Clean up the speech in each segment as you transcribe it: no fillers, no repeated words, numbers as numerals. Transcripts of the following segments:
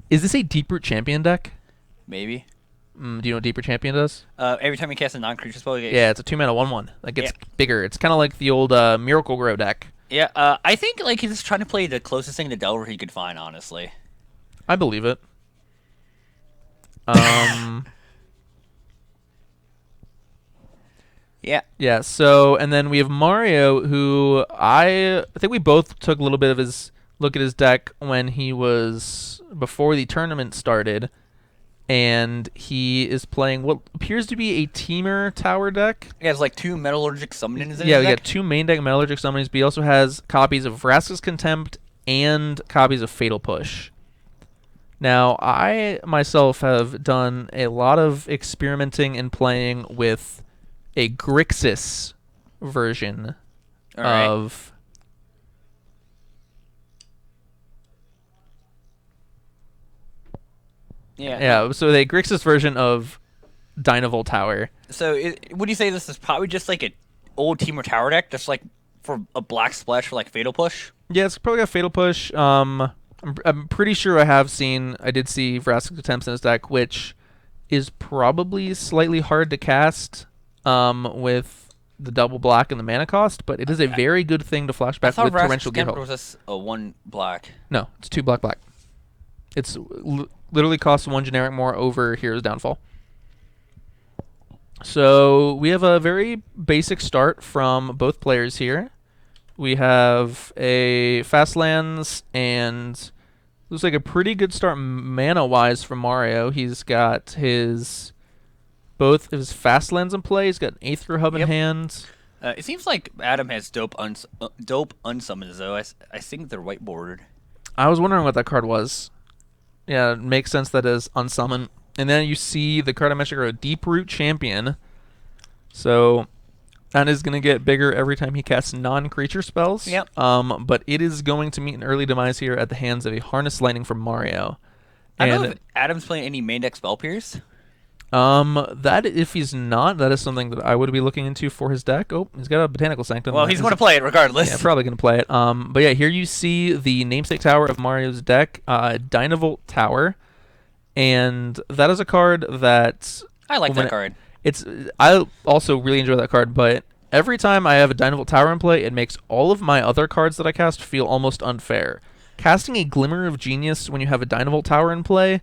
Is this a Deeproot Champion deck? Maybe. Do you know what Deeproot Champion does? Every time you cast a non-creature spell, you get... Yeah, it's a 2-mana 1/1. That gets Yeah. bigger. It's kind of like the old Miracle Grow deck. Yeah, I think like he's trying to play the closest thing to Delver he could find, honestly. I believe it. Yeah. Yeah, so, and then we have Mario, who I think we both took a little bit of his look at his deck when he was, before the tournament started, and he is playing what appears to be a Temur Tower deck. He has like 2 Metallurgic Summonings in Yeah, his we deck. got 2 main deck Metallurgic Summonings, but he also has copies of Vraska's Contempt and copies of Fatal Push. Now, I myself have done a lot of experimenting and playing with a Grixis version All right. of... Yeah, so the Grixis version of Dynavolt Tower. So, would you say this is probably just like an old Temur Tower deck, just like for a black splash for like Fatal Push? Yeah, it's probably got Fatal Push. I'm pretty sure I did see Vraska's Attempts in his deck, which is probably slightly hard to cast with the double black and the mana cost, but it is a very good thing to flashback with Torrential Gearhulk. Was this a 1 black? No, it's 2 black. It's literally costs 1 generic more over Hero's Downfall. So we have a very basic start from both players here. We have a fast lands and looks like a pretty good start mana-wise for Mario. He's got both of his fast lands in play. He's got an Aether Hub in hand. It seems like Adam has dope unsummons, though. I think they're whiteboarded. I was wondering what that card was. Yeah, it makes sense that is unsummon. And then you see the card I mentioned, a Deeproot Champion. So that is going to get bigger every time he casts non-creature spells. Yep. But it is going to meet an early demise here at the hands of a Harness Lightning from Mario. I don't know if Adam's playing any main deck Spell Pierce. That if he's not, that is something that I would be looking into for his deck. Oh, he's got a Botanical Sanctum. Well, he's going to play it regardless. Yeah, probably going to play it. But yeah, here you see the namesake tower of Mario's deck, Dynavolt Tower, and that is a card that I like that card. I also really enjoy that card, but every time I have a Dynavolt Tower in play, it makes all of my other cards that I cast feel almost unfair. Casting a Glimmer of Genius when you have a Dynavolt Tower in play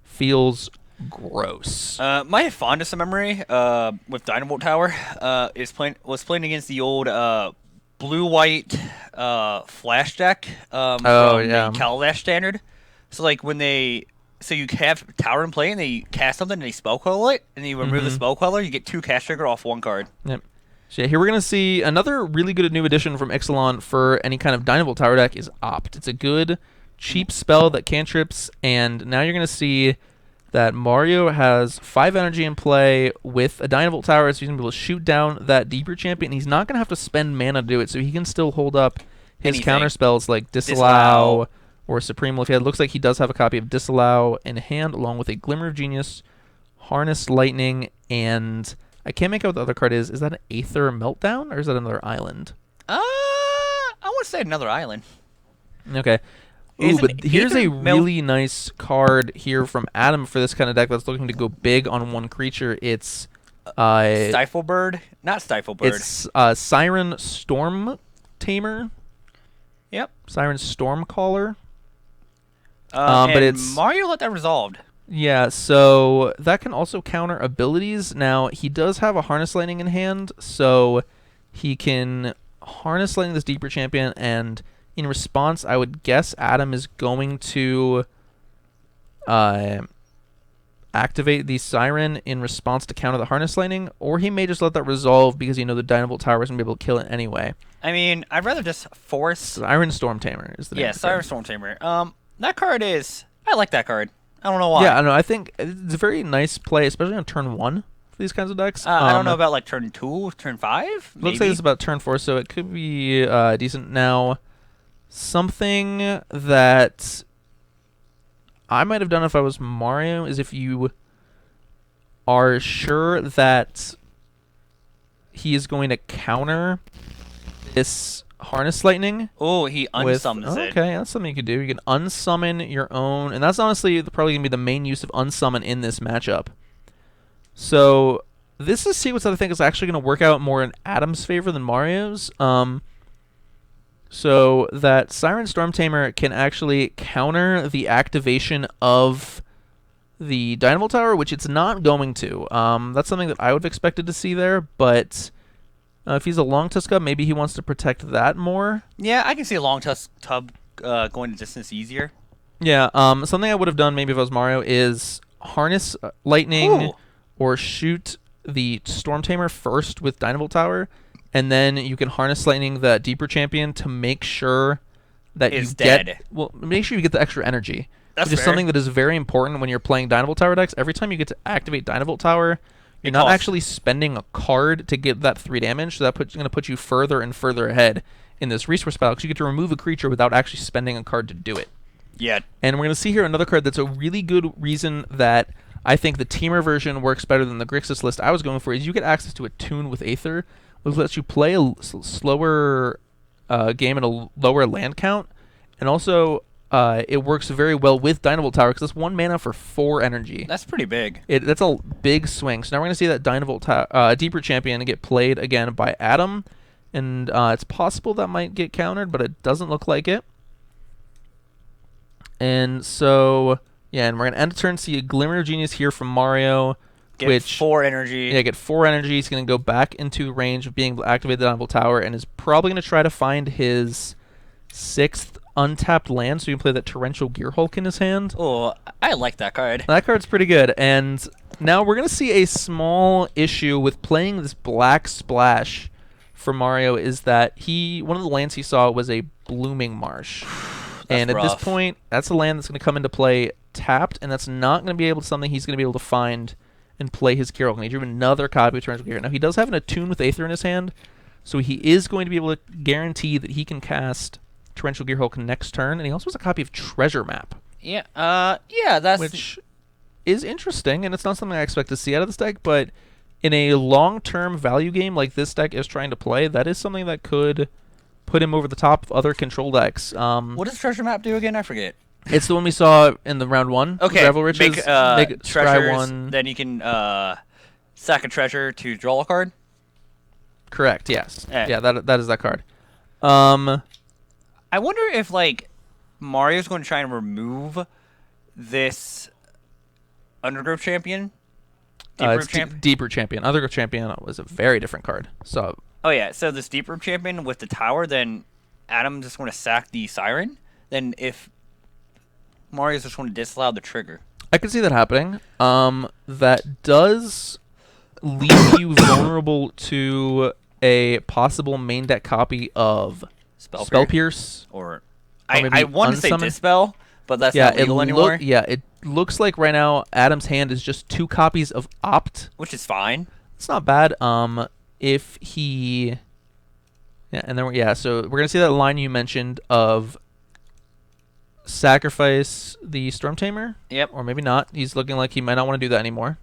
feels gross. My fondest memory with Dynavolt Tower was playing against the old blue-white flash deck from the Kaladesh standard. So like you have Tower in play and they cast something and they spell queller it, and you remove the spell queller, you get 2 cast trigger off 1 card. Yep. So yeah, here we're going to see another really good new addition from Ixalan for any kind of Dynavolt Tower deck is Opt. It's a good, cheap spell that cantrips, and now you're going to see that Mario has 5 energy in play with a Dynavolt Tower, so he's going to be able to shoot down that Deeproot Champion. He's not going to have to spend mana to do it, so he can still hold up his counter spells like Disallow or Supreme Look. It looks like he does have a copy of Disallow in hand, along with a Glimmer of Genius, Harness Lightning, and I can't make out what the other card is. Is that an Aether Meltdown, or is that another island? I want to say another island. Okay. Ooh, but here's a really nice card here from Adam for this kind of deck that's looking to go big on 1 creature. It's Stiflebird? Not Stiflebird. It's Siren Storm Tamer. Yep. Siren Stormcaller. But it's Mario let that resolved. Yeah, so that can also counter abilities. Now, he does have a Harness Lightning in hand, so he can Harness Lightning this Deeproot Champion, and in response, I would guess Adam is going to activate the Siren in response to counter the Harness Lightning, or he may just let that resolve because the Dynavolt Tower is going to be able to kill it anyway. I mean, I'd rather just force... Siren Storm Tamer is the name. Yeah, Siren Storm Tamer. That card is... I like that card. I don't know why. Yeah, I know. I think it's a very nice play, especially on turn 1 for these kinds of decks. I don't know about like turn 2, turn 5. Looks like it's about turn 4, so it could be decent. Now, something that I might have done if I was Mario is if you are sure that he is going to counter this Harness Lightning. Oh, he unsummons it. Okay, that's something you could do. You can unsummon your own, and that's honestly probably going to be the main use of unsummon in this matchup. So this is sequence that I think is actually going to work out more in Adam's favor than Mario's. So that Siren Storm Tamer can actually counter the activation of the Dynamo Tower, which it's not going to. That's something that I would have expected to see there, but if he's a Long Tusk Cub, maybe he wants to protect that more. Yeah, I can see a Long Tusk Cub going the distance easier. Yeah, something I would have done maybe if I was Mario is harness Lightning or shoot the Storm Tamer first with Dynamo Tower, and then you can harness Lightning the Deeper Champion to make sure that it's dead. Make sure you get the extra energy. That's which is something that is very important when you're playing Dynavolt Tower decks. Every time you get to activate Dynavolt Tower, you're not actually spending a card to get that 3 damage, so that's going to put you further and further ahead in this resource battle, because you get to remove a creature without actually spending a card to do it. Yeah. And we're going to see here another card that's a really good reason that I think the Temur version works better than the Grixis list I was going for, is you get access to a Tune with Aether, which lets you play a slower game at a lower land count, and also it works very well with Dynavolt Tower because it's 1 mana for 4 energy. That's pretty big. That's a big swing. So now we're going to see that Dynavolt Deeper Champion get played again by Adam, and it's possible that might get countered, but it doesn't look like it. And so, yeah, and we're going to end the turn, see a Glimmer of Genius here from Mario. Get 4 energy. Yeah, get 4 energy. He's going to go back into range of being able to activate the Dynavolt Tower, and is probably going to try to find his 6th untapped land, so you can play that Torrential Gearhulk in his hand. Oh, I like that card. That card's pretty good. And now we're going to see a small issue with playing this Black Splash for Mario, is that one of the lands he saw was a Blooming Marsh. And at this point, that's a land that's going to come into play tapped, and that's not going to be something he's going to be able to find and play his Gearhulk. He drew another copy of Torrential Gearhulk. Now, he does have an Attune with Aether in his hand, so he is going to be able to guarantee that he can cast Torrential Gearhulk next turn, and he also has a copy of Treasure Map. Yeah, that's... Which is interesting, and it's not something I expect to see out of this deck, but in a long-term value game like this deck is trying to play, that is something that could put him over the top of other control decks. What does Treasure Map do again? I forget. It's the one we saw in the round 1. Okay. Gravel Riches. Make treasures, one. Then you can sack a treasure to draw a card? Correct, yes. Yeah, that is that card. I wonder if, like, Mario's going to try and remove this Undergrowth Champion? Deeper Champion. Undergrowth Champion was a very different card. So. Oh, yeah. So this Deeper Champion with the tower, then Adam's just going to sack the Siren. Then if Mario's just going to disallow the trigger. I can see that happening. That does leave you vulnerable to a possible main deck copy of Spell Pierce. Or I want to say Dispel, but that's not legal anymore. It looks like right now Adam's hand is just 2 copies of Opt, which is fine. It's not bad. If he, so we're gonna see that line you mentioned of sacrifice the Storm Tamer. Yep. Or maybe not. He's looking like he might not want to do that anymore.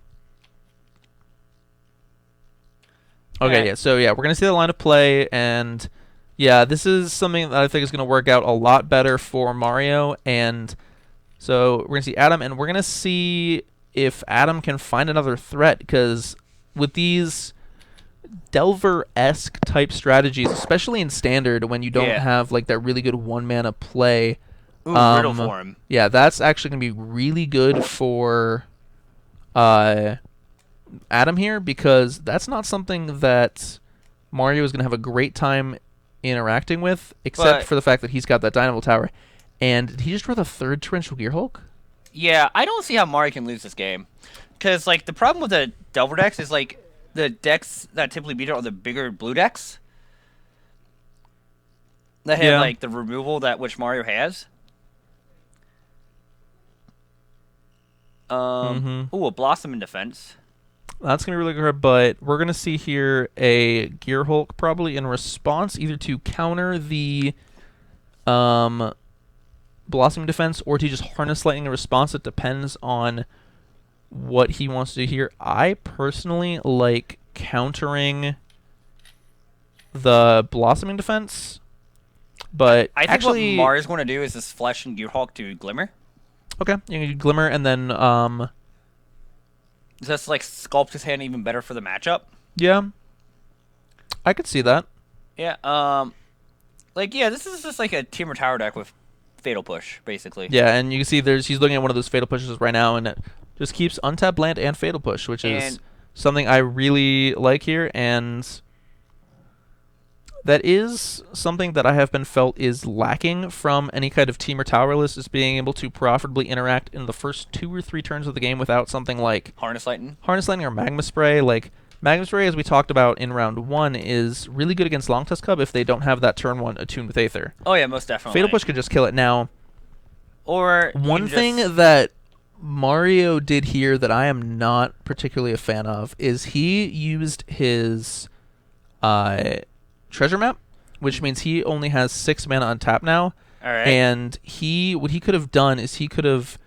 Okay, so we're gonna see the line of play, and this is something that I think is gonna work out a lot better for Mario. And so we're gonna see Adam, and we're gonna see if Adam can find another threat, because with these Delver-esque type strategies, especially in Standard, when you don't have like that really good 1 mana play. Riddleform. Yeah, that's actually gonna be really good for Adam here, because that's not something that Mario is going to have a great time interacting with, except for the fact that he's got that Dynamo Tower. And he just drew the 3rd Torrential Gearhulk? Yeah, I don't see how Mario can lose this game. Because, like, the problem with the Delver decks is, like, the decks that typically beat it are the bigger blue decks. That have, like, the removal which Mario has. Ooh, a Blossom in defense. That's going to be really good, but we're going to see here a Gearhulk probably in response, either to counter the Blossoming defense or to just Harness Lightning in response. It depends on what he wants to do here. I personally like countering the Blossoming defense But I think actually, what Mario's going to do is just Flesh and Gearhulk to Glimmer. Okay, you can do Glimmer and then Just like sculpt his hand even better for the matchup. Yeah, I could see that. Yeah. This is just like a Temur Tower deck with Fatal Push, basically. Yeah, and you can see he's looking at one of those Fatal Pushes right now, and it just keeps Untapped Land and Fatal Push, which is something I really like here, and that is something that I have been felt is lacking from any kind of Temur Tower list, is being able to profitably interact in the first 2 or 3 turns of the game without something like Harness Lightning or Magma Spray. Like, Magma Spray, as we talked about in round 1, is really good against Long Tusk Cub if they don't have that turn 1 attuned with Aether. Oh yeah, most definitely. Fatal Push could just kill it now. Or one thing that Mario did here that I am not particularly a fan of is he used his treasure map, which means he only has 6 mana on tap now. All right. And what he could have done is he could have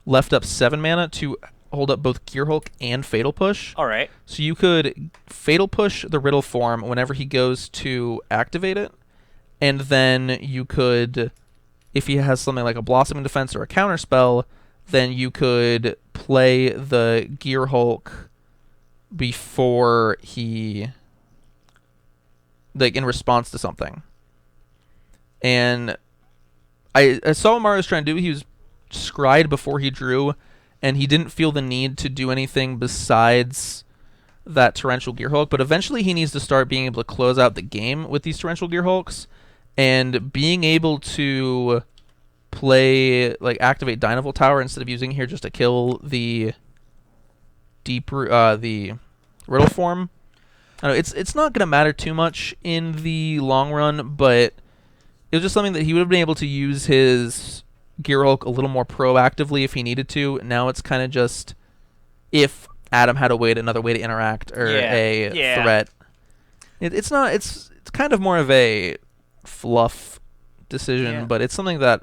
left up 7 mana to hold up both Gearhulk and Fatal Push. All right. So you could Fatal Push the Riddleform whenever he goes to activate it, and then you could, if he has something like a Blossoming Defense or a counter spell, then you could play the Gearhulk before he, like, in response to something. And I saw what Mario was trying to do. He was scryed before he drew, and he didn't feel the need to do anything besides that Torrential Gearhulk, but eventually he needs to start being able to close out the game with these Torrential Gearhulks, and being able to play, like, activate Dynavolt Tower instead of using here just to kill the the Riddleform. I don't know, it's not going to matter too much in the long run, but it was just something that he would have been able to use his Gearhulk a little more proactively if he needed to. Now it's kind of just if Adam had another way to interact or a threat. It's not. It's kind of more of a fluff decision, but it's something that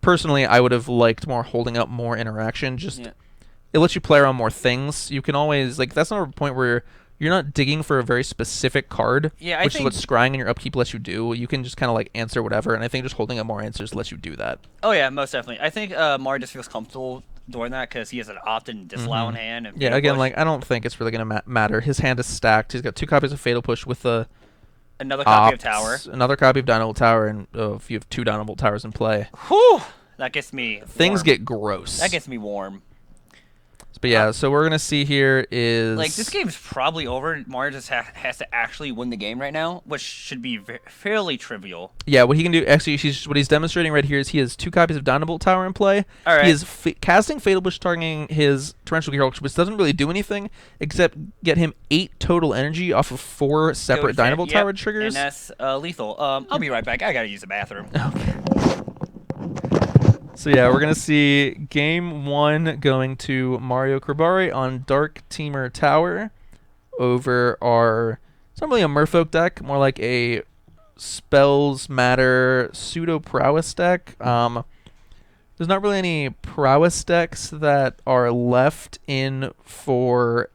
personally I would have liked more, holding up more interaction. Just it lets you play around more things. You can always, like, that's not a point where you're not digging for a very specific card, which is what scrying in your upkeep lets you do. You can just kind of like answer whatever, and I think just holding up more answers lets you do that. Oh yeah, most definitely. I think Mario just feels comfortable doing that because he has an opt-in disallow in hand. And again, like, I don't think it's really going to matter. His hand is stacked. He's got 2 copies of Fatal Push with another copy of Tower, another copy of Dynavolt Tower, and if you have 2 Dynavolt Towers in play, whew, that gets me warm. Things get gross. That gets me warm. But yeah, so we're gonna see here is, like, this game's probably over. Mario just has to actually win the game right now, which should be fairly trivial. Yeah, what he can do, actually, what he's demonstrating right here is he has 2 copies of Dynavolt Tower in play. All right. He is casting Fatal Push, targeting his Torrential Gearhulk, which doesn't really do anything except get him 8 total energy off of 4 separate Dynavolt Tower triggers. And that's lethal. I'll be right back. I gotta use the bathroom. Okay. So yeah, we're going to see game 1 going to Mario Cribari on Dark Temur Tower over it's not really a Merfolk deck, more like a Spells Matter Pseudo Prowess deck. There's not really any Prowess decks that are left in for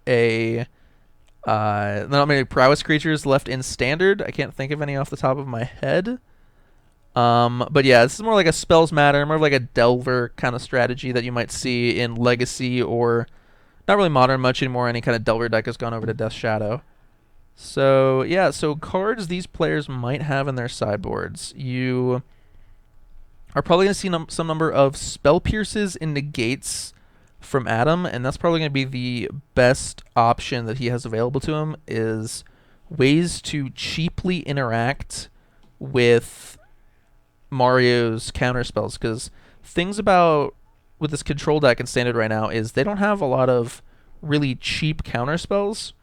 not many Prowess creatures left in Standard. I can't think of any off the top of my head. But yeah, this is more like a Spells Matter, more of like a Delver kind of strategy that you might see in Legacy, or not really Modern much anymore. Any kind of Delver deck has gone over to Death Shadow. So yeah, so cards these players might have in their sideboards. You are probably going to see some number of Spell Pierces and Negates from Adam, and that's probably going to be the best option that he has available to him, is ways to cheaply interact with Mario's counter spells, because things with this control deck in Standard right now is they don't have a lot of really cheap counter spells.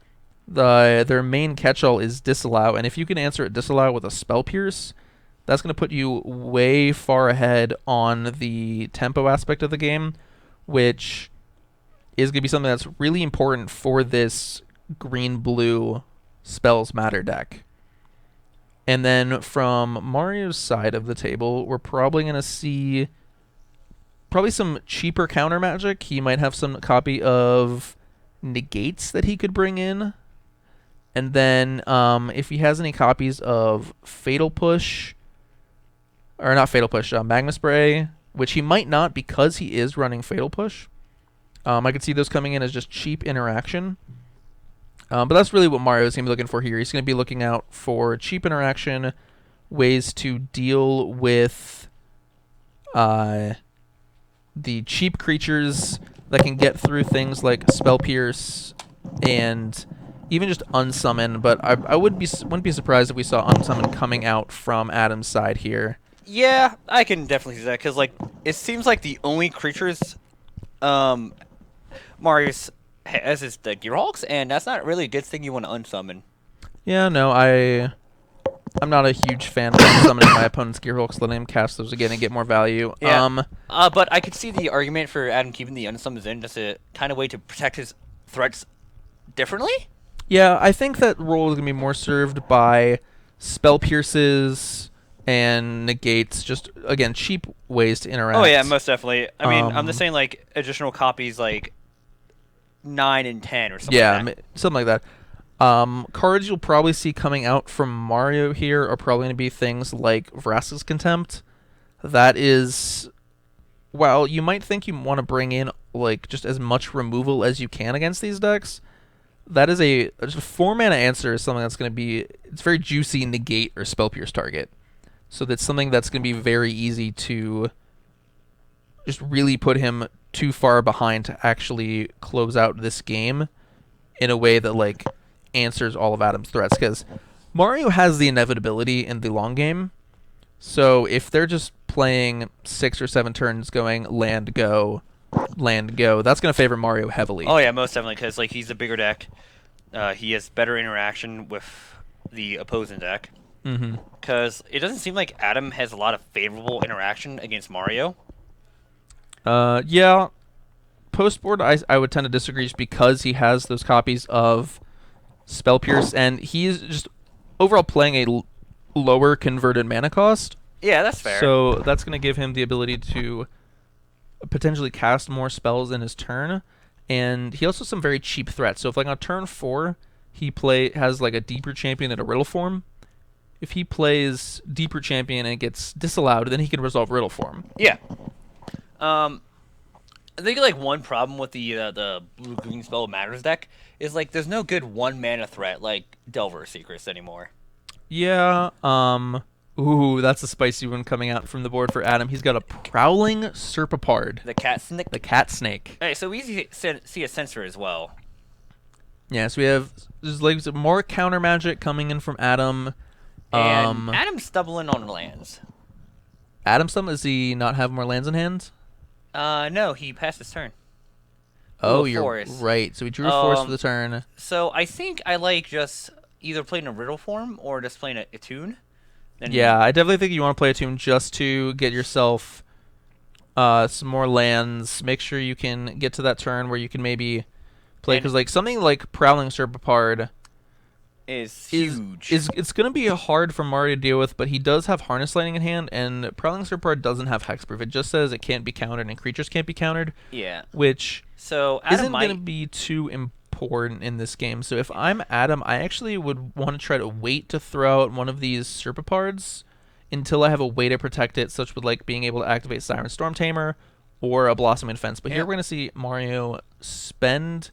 Their main catch-all is Disallow, and if you can answer it Disallow with a Spell Pierce, that's going to put you way far ahead on the tempo aspect of the game, which is going to be something that's really important for this green-blue Spells Matter deck. And then from Mario's side of the table, we're probably going to see some cheaper counter magic. He might have some copy of Negates that he could bring in. And then if he has any copies of Fatal Push or not Fatal Push, Magma Spray, which he might not because he is running Fatal Push. I could see those coming in as just cheap interaction. But that's really what Mario is going to be looking for here. He's going to be looking out for cheap interaction, ways to deal with the cheap creatures that can get through things like Spell Pierce and even just Unsummon. But I wouldn't be surprised if we saw Unsummon coming out from Adam's side here. Yeah, I can definitely see that, because like it seems like the only creatures Marius has is the Gearhulks, and that's not really a good thing you want to unsummon. Yeah, no, I'm not a huge fan of summoning my opponent's Gearhulks, letting him cast those again and get more value. Yeah. But I could see the argument for Adam keeping the unsummons in, just a kind of way to protect his threats differently. Yeah, I think that role is going to be more served by Spell Pierces and negates, just, again, cheap ways to interact. Oh, yeah, most definitely. I mean, I'm just saying, like, additional copies, like, 9 and 10 or something like that. Yeah, something like that. Cards you'll probably see coming out from Mario here are probably going to be things like Vraska's Contempt. That is, while you might think you want to bring in, like, just as much removal as you can against these decks, that is just a 4-mana answer is something that's going to be, it's very juicy negate or Spell Pierce target. So that's something that's going to be very easy to just really put him too far behind to actually close out this game in a way that, like, answers all of Adam's threats. Because Mario has the inevitability in the long game. So if they're just playing 6 or 7 turns going land, go, that's going to favor Mario heavily. Oh, yeah, most definitely, because, like, he's a bigger deck. He has better interaction with the opposing deck. Because it doesn't seem like Adam has a lot of favorable interaction against Mario. Yeah. Postboard, I would tend to disagree just because he has those copies of Spell Pierce, and he's just overall playing a lower converted mana cost. Yeah, that's fair. So that's going to give him the ability to potentially cast more spells in his turn, and he also has some very cheap threats. So if, like, on turn 4, he has like a Deeper Champion and a Riddleform, if he plays Deeper Champion and it gets disallowed, then he can resolve Riddleform. Yeah. I think, like, one problem with the blue green spell matters deck is, like, there's no good 1-mana threat like Delver Secrets anymore. Yeah. Ooh, that's a spicy one coming out from the board for Adam. He's got a Prowling Serpapard. The cat snake. The cat snake. Hey, so we see a sensor as well. Yeah, so we have like more counter magic coming in from Adam. And Adam's stumbling on lands. Does he not have more lands in hand? No, he passed his turn. Oh, you're right. So he drew a forest for the turn. So I think I like just either playing a Riddleform or just playing a tune. Yeah, I definitely think you want to play a tune just to get yourself some more lands. Make sure you can get to that turn where you can maybe play, because like something like Prowling Serpapard is huge. It's going to be hard for Mario to deal with, but he does have Harness Lightning in hand, and Prowling Serpapard doesn't have Hexproof. It just says it can't be countered and creatures can't be countered. Yeah. Which so Adam isn't going to be too important in this game. So if I'm Adam, I actually would want to try to wait to throw out one of these Serpapards until I have a way to protect it, such with like being able to activate Siren Storm Tamer or a Blossoming Fence. But here we're going to see Mario spend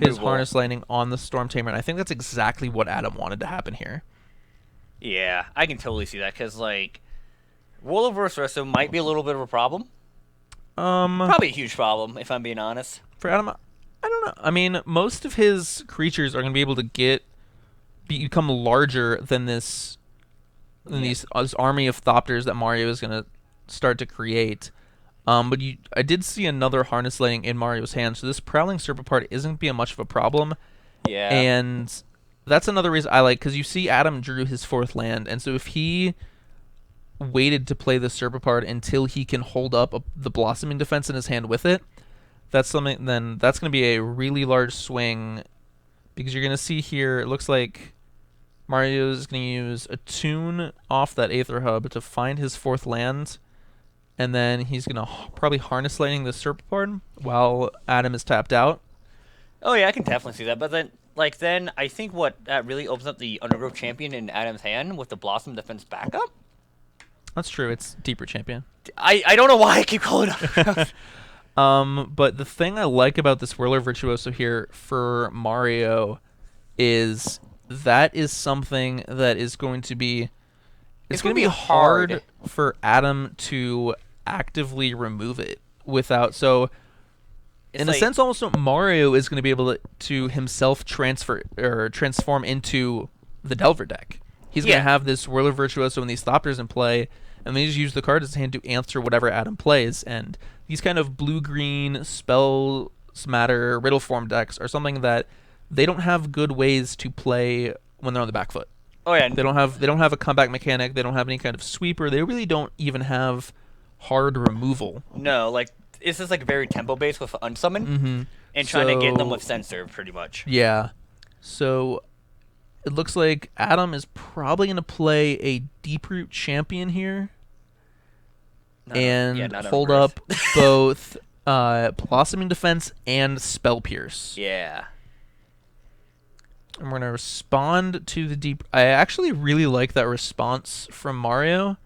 his Harness Lightning on the Storm Tamer, and I think that's exactly what Adam wanted to happen here. Yeah, I can totally see that, because, like, World of Resto might be a little bit of a problem. Probably a huge problem, if I'm being honest. For Adam, I don't know. I mean, most of his creatures are going to be able to become larger than this army of Thopters that Mario is going to start to create. But I did see another Harness Lightning in Mario's hand, so this Prowling Serpapard isn't going to be much of a problem. Yeah. And that's another reason I like, because you see Adam drew his 4th land, and so if he waited to play the Serpapard until he can hold up the Blossoming Defense in his hand with it, that's going to be a really large swing, because you're going to see here, it looks like Mario's going to use a tune off that Aether Hub to find his 4th land, and then he's going to probably Harness Lightning the Serpapard while Adam is tapped out. Oh, yeah, I can definitely see that. But then I think that really opens up the Undergrowth Champion in Adam's hand with the Blossom Defense backup. That's true. It's Deeper Champion. I don't know why I keep calling it. But the thing I like about this Whirler Virtuoso here for Mario is that is something that is going to be... It's going to be hard for Adam to actively remove it without... So, in a sense, almost Mario is going to be able to himself transform into the Delver deck. He's going to have this Whirler Virtuoso and these Thopters in play, and then just use the card as a hand to answer whatever Adam plays. And these kind of blue-green Spells Matter Riddleform decks are something that they don't have good ways to play when they're on the back foot. Oh yeah, they don't have a comeback mechanic. They don't have any kind of sweeper. They really don't even have hard removal. No, like it's just like very tempo based with unsummon and trying to get them with Censor pretty much. Yeah, so it looks like Adam is probably going to play a Deeproot Champion here and hold up both Blossoming Defense and Spell Pierce. Yeah. And we're going to respond to the deep... I actually really like that response from Mario.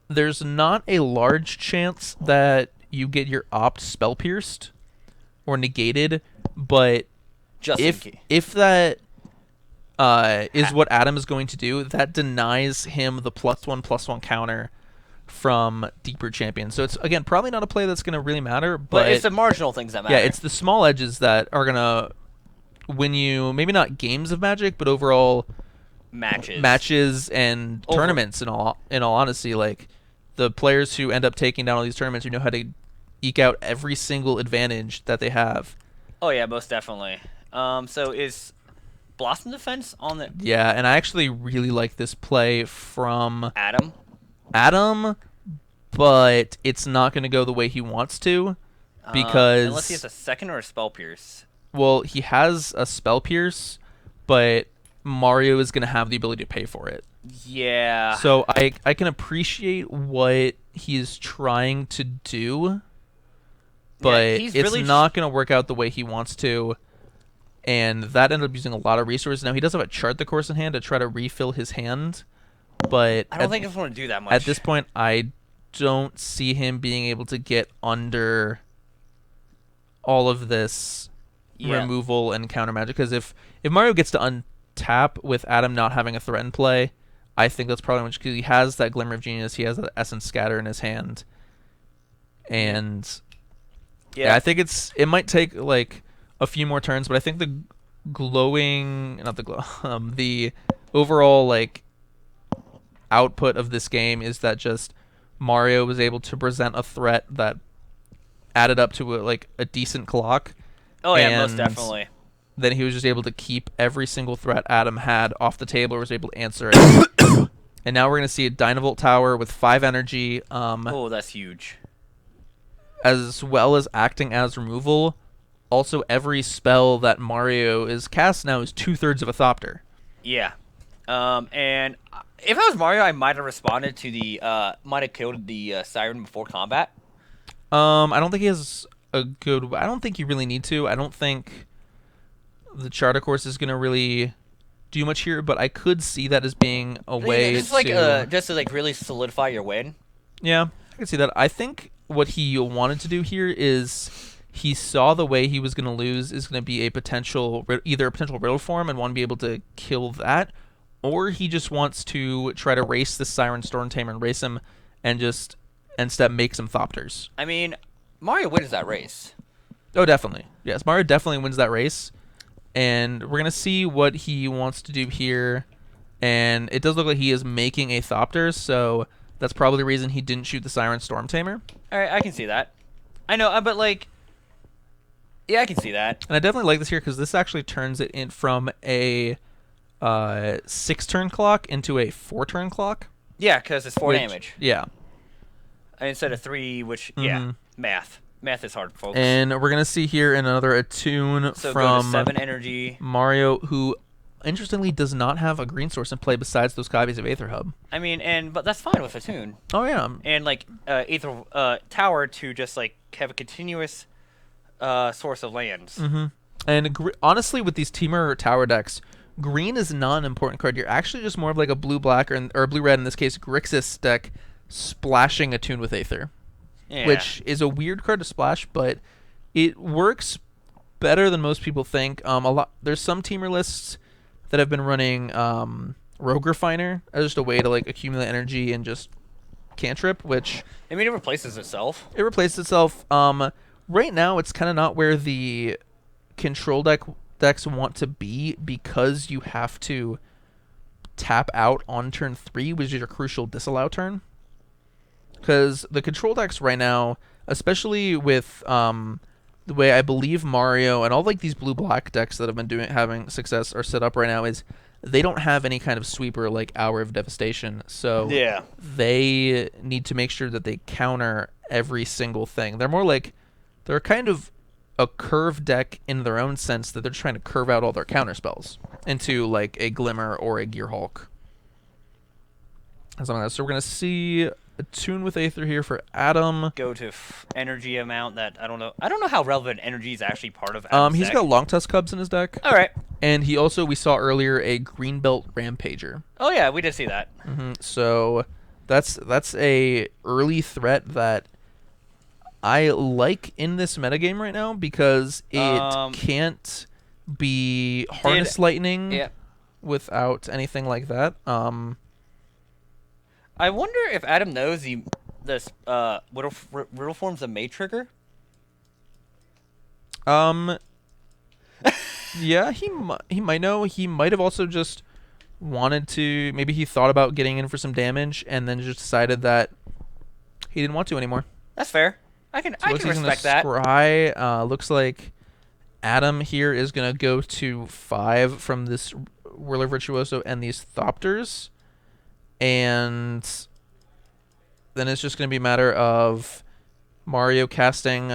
There's not a large chance that you get your opt Spell Pierced or negated, but if that is what Adam is going to do, that denies him the +1/+1 counter from Deeper Champion. So it's, again, probably not a play that's going to really matter. But it's the marginal things that matter. Yeah, it's the small edges that are going to... When you maybe not games of Magic, but overall matches and tournaments. In all honesty, like the players who end up taking down all these tournaments, who know how to eke out every single advantage that they have. Oh yeah, most definitely. So is Blossom Defense on the? Yeah, and I actually really like this play from Adam, but it's not going to go the way he wants to because unless he has a second or a Spell Pierce. Well, he has a Spell Pierce, but Mario is going to have the ability to pay for it. Yeah. So I can appreciate what he's trying to do, but it's really not going to work out the way he wants to. And that ended up using a lot of resources. Now, he does have a Chart the Course in hand to try to refill his hand, but I don't think I want to do that much. At this point, I don't see him being able to get under all of this removal and counter magic, because if Mario gets to untap with Adam not having a threat in play, I think that's probably because he has that Glimmer of Genius, he has that Essence Scatter in his hand, and I think it might take like a few more turns, but I think the the overall like output of this game is that just Mario was able to present a threat that added up to a decent clock. Oh yeah, most definitely. Then he was just able to keep every single threat Adam had off the table, or was able to answer it. And now we're going to see a Dynavolt Tower with 5 energy. Oh, that's huge. As well as acting as removal. Also, every spell that Mario is cast now is 2/3 of a Thopter. Yeah. And if I was Mario, I might have responded to might have killed the Siren before combat. I don't think he has I don't think you really need to. I don't think the Charter Course is going to really do much here, but I could see that as being a way just to really solidify your win. Yeah, I can see that. I think what he wanted to do here is he saw the way he was going to lose is going to be either a potential Riddleform and want to be able to kill that, or he just wants to try to race the Siren Storm Tamer and race him and just instead make some Thopters. I mean, Mario wins that race. Oh, definitely. Yes, Mario definitely wins that race. And we're going to see what he wants to do here. And it does look like he is making a Thopter, so that's probably the reason he didn't shoot the Siren Storm Tamer. All right, I can see that. I know, but yeah, I can see that. And I definitely like this here because this actually turns it in from a 6-turn clock into a 4-turn clock. Yeah, because it's 4 damage. Yeah. Instead of 3, which, math. Math is hard, folks. And we're going to see here another attune from go to 7 energy. Mario, who, interestingly, does not have a green source in play besides those copies of Aether Hub. I mean, but that's fine with attune. Oh, yeah. And, Aether Tower to just, have a continuous source of lands. And honestly, with these Temur Tower decks, green is not an important card. You're actually just more of like a blue-black or a blue-red, in this case, Grixis deck, splashing a Tune with Aether. Yeah. Which is a weird card to splash, but it works better than most people think. There's some teamer lists that have been running Rogue Refiner as just a way to like accumulate energy and just cantrip, which I mean, it replaces itself. It replaces itself. Right now, it's kind of not where the control decks want to be, because you have to tap out on turn 3, which is your crucial disallow turn. Because the control decks right now, especially with the way I believe Mario and all like these blue-black decks that have been having success are set up right now, is they don't have any kind of sweeper like Hour of Devastation. So yeah, they need to make sure that they counter every single thing. They're kind of a curve deck in their own sense, that they're trying to curve out all their counter spells into like a Glimmer or a Gear Hulk. So we're going to see a Tune with Aether here for Adam. Go to energy amount that I don't know. I don't know how relevant energy is actually part of Adam's he's deck. got Long Tusk Cubs in his deck. All right. And we saw earlier a Greenbelt Rampager. Oh yeah, we did see that. So that's a early threat that I like in this metagame right now, because it can't be Harness Lightning without anything like that. I wonder if Adam knows this Riddleform's a May trigger. Yeah, he might know. He might have also just wanted to. Maybe he thought about getting in for some damage and then just decided that he didn't want to anymore. That's fair. I can respect that. Scry, looks like Adam here is gonna go to 5 from this Whirler Virtuoso and these Thopters. And then it's just going to be a matter of Mario casting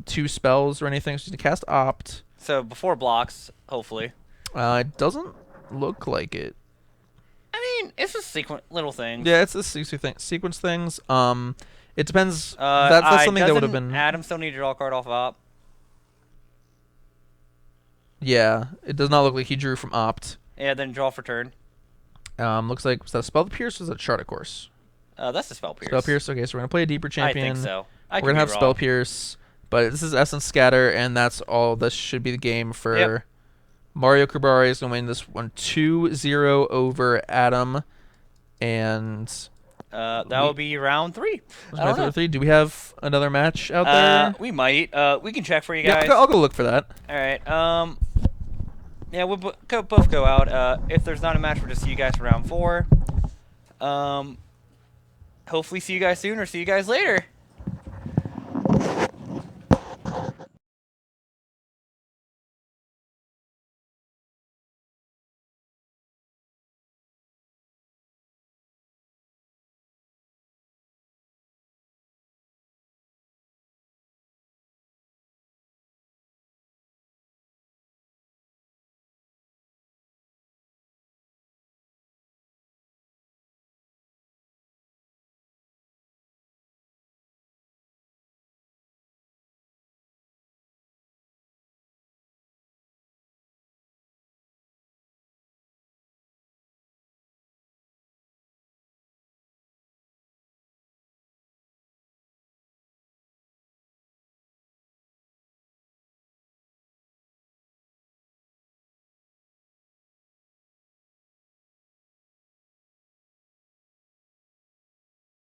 2 spells or anything. So he's going to cast Opt. So before blocks, hopefully. It doesn't look like it. I mean, it's just little things. Yeah, it's a sequence things. It depends. That's something that would have been. Adam still need to draw a card off of Opt. Yeah, it does not look like he drew from Opt. Yeah, then draw for turn. Looks like, was that a Spell Pierce or was that Shard of Course? That's a Spell Pierce. Spell Pierce. Okay, so we're gonna play a Deeper Champion. I think so. We're gonna have Spell Pierce, but this is Essence Scatter, and that's all. This should be the game for Mario. Cribari is gonna win this one 2-0 over Adam, and that will be round 3. Round 3. Do we have another match out there? We might. We can check for you guys. Yeah, I'll go look for that. All right. Yeah, we'll both go out. If there's not a match, we'll just see you guys for round 4. Hopefully see you guys soon or see you guys later.